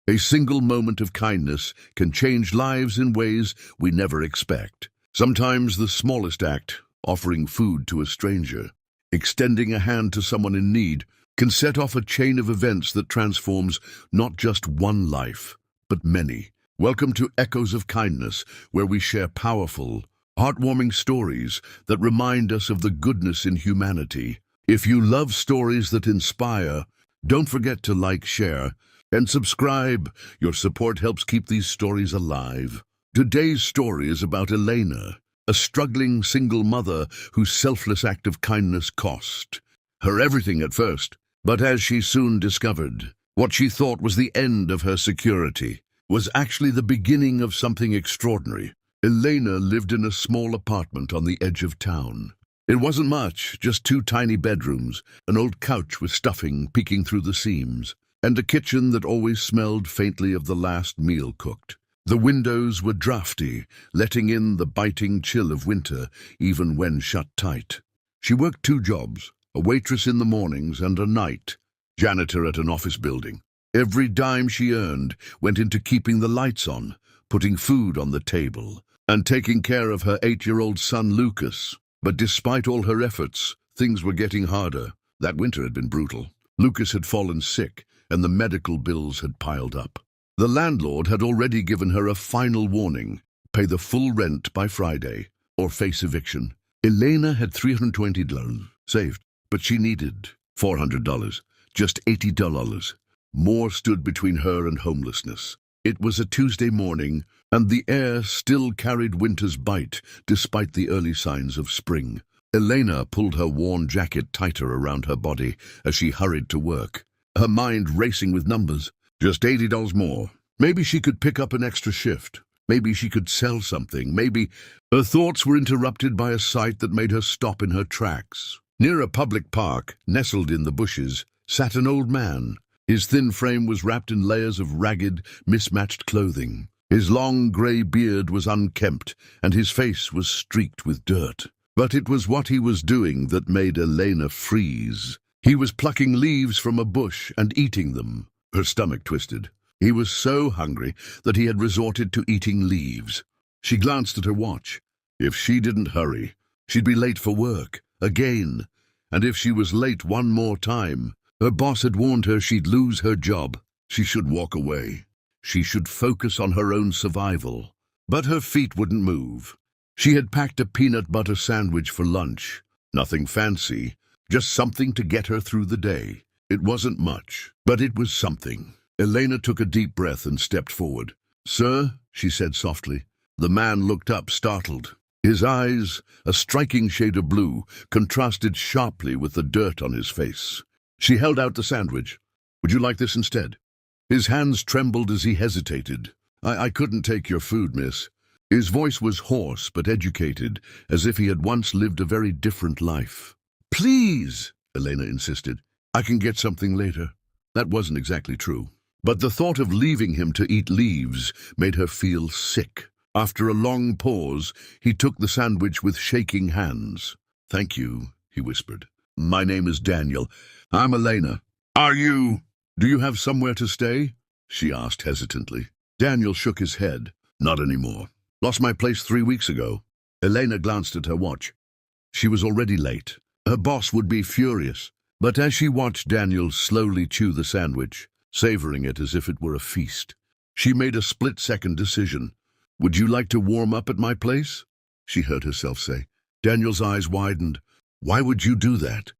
A single moment of kindness can change lives in ways we never expect. Sometimes the smallest act, offering food to a stranger, extending a hand to someone in need, can set off a chain of events that transforms not just one life, but many. Welcome to Echoes of Kindness, where we share powerful, heartwarming stories that remind us of the goodness in humanity. If you love stories that inspire, don't forget to like, share, and subscribe. Your support helps keep these stories alive. Today's story is about Elena, a struggling single mother whose selfless act of kindness cost her everything at first. But as she soon discovered, what she thought was the end of her security was actually the beginning of something extraordinary. Elena lived in a small apartment on the edge of town. It wasn't much, just 2 tiny bedrooms, an old couch with stuffing peeking through the seams, and a kitchen that always smelled faintly of the last meal cooked. The windows were drafty, letting in the biting chill of winter, even when shut tight. She worked 2 jobs, a waitress in the mornings and a night janitor at an office building. Every dime she earned went into keeping the lights on, putting food on the table, and taking care of her 8-year-old son Lucas. But despite all her efforts, things were getting harder. That winter had been brutal. Lucas had fallen sick, and the medical bills had piled up. The landlord had already given her a final warning: pay the full rent by Friday, or face eviction. Elena had $320 saved, but she needed $400, just $80. More stood between her and homelessness. It was a Tuesday morning, and the air still carried winter's bite, despite the early signs of spring. Elena pulled her worn jacket tighter around her body as she hurried to work, her mind racing with numbers. Just $80 more. Maybe she could pick up an extra shift. Maybe she could sell something. Maybe... Her thoughts were interrupted by a sight that made her stop in her tracks. Near a public park, nestled in the bushes, sat an old man. His thin frame was wrapped in layers of ragged, mismatched clothing. His long grey beard was unkempt, and his face was streaked with dirt. But it was what he was doing that made Elena freeze. He was plucking leaves from a bush and eating them. Her stomach twisted. He was so hungry that he had resorted to eating leaves. She glanced at her watch. If she didn't hurry, she'd be late for work, again. And if she was late one more time, her boss had warned her she'd lose her job. She should walk away. She should focus on her own survival. But her feet wouldn't move. She had packed a peanut butter sandwich for lunch. Nothing fancy, just something to get her through the day. It wasn't much, but it was something. Elena took a deep breath and stepped forward. "Sir," she said softly. The man looked up, startled. His eyes, a striking shade of blue, contrasted sharply with the dirt on his face. She held out the sandwich. "Would you like this instead?" His hands trembled as he hesitated. I couldn't take your food, miss." His voice was hoarse but educated, as if he had once lived a very different life. "Please," Elena insisted. "I can get something later." That wasn't exactly true. But the thought of leaving him to eat leaves made her feel sick. After a long pause, he took the sandwich with shaking hands. "Thank you," he whispered. "My name is Daniel. I'm Elena." Do you have somewhere to stay?" she asked hesitantly. Daniel shook his head. "Not anymore. Lost my place 3 weeks ago." Elena glanced at her watch. She was already late. Her boss would be furious. But as she watched Daniel slowly chew the sandwich, savoring it as if it were a feast, she made a split-second decision. "Would you like to warm up at my place?" she heard herself say. Daniel's eyes widened. "Why would you do that?"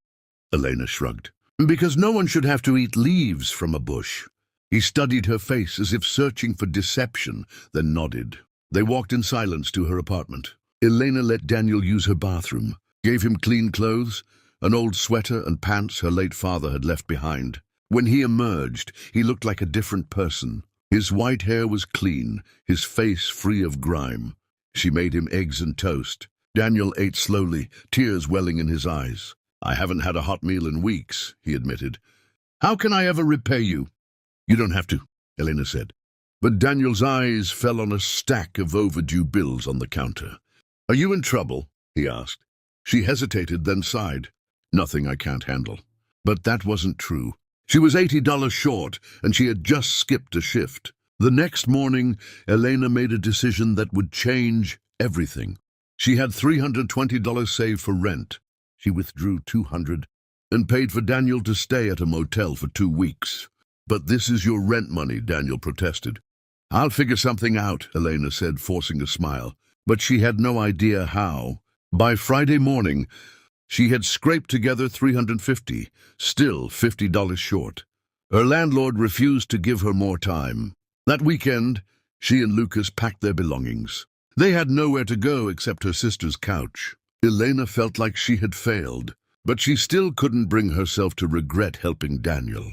Elena shrugged. "Because no one should have to eat leaves from a bush." He studied her face as if searching for deception, then nodded. They walked in silence to her apartment. Elena let Daniel use her bathroom, gave him clean clothes, an old sweater and pants her late father had left behind. When he emerged, he looked like a different person. His white hair was clean, his face free of grime. She made him eggs and toast. Daniel ate slowly, tears welling in his eyes. "I haven't had a hot meal in weeks," he admitted. "How can I ever repay you?" "You don't have to," Elena said. But Daniel's eyes fell on a stack of overdue bills on the counter. "Are you in trouble?" he asked. She hesitated, then sighed. "Nothing I can't handle." But that wasn't true. She was $80 short, and she had just skipped a shift. The next morning, Elena made a decision that would change everything. She had $320 saved for rent. She withdrew $200 and paid for Daniel to stay at a motel for 2 weeks. "But this is your rent money," Daniel protested. "I'll figure something out," Elena said, forcing a smile. But she had no idea how. By Friday morning, she had scraped together $350, still $50 short. Her landlord refused to give her more time. That weekend, she and Lucas packed their belongings. They had nowhere to go except her sister's couch. Elena felt like she had failed, but she still couldn't bring herself to regret helping Daniel.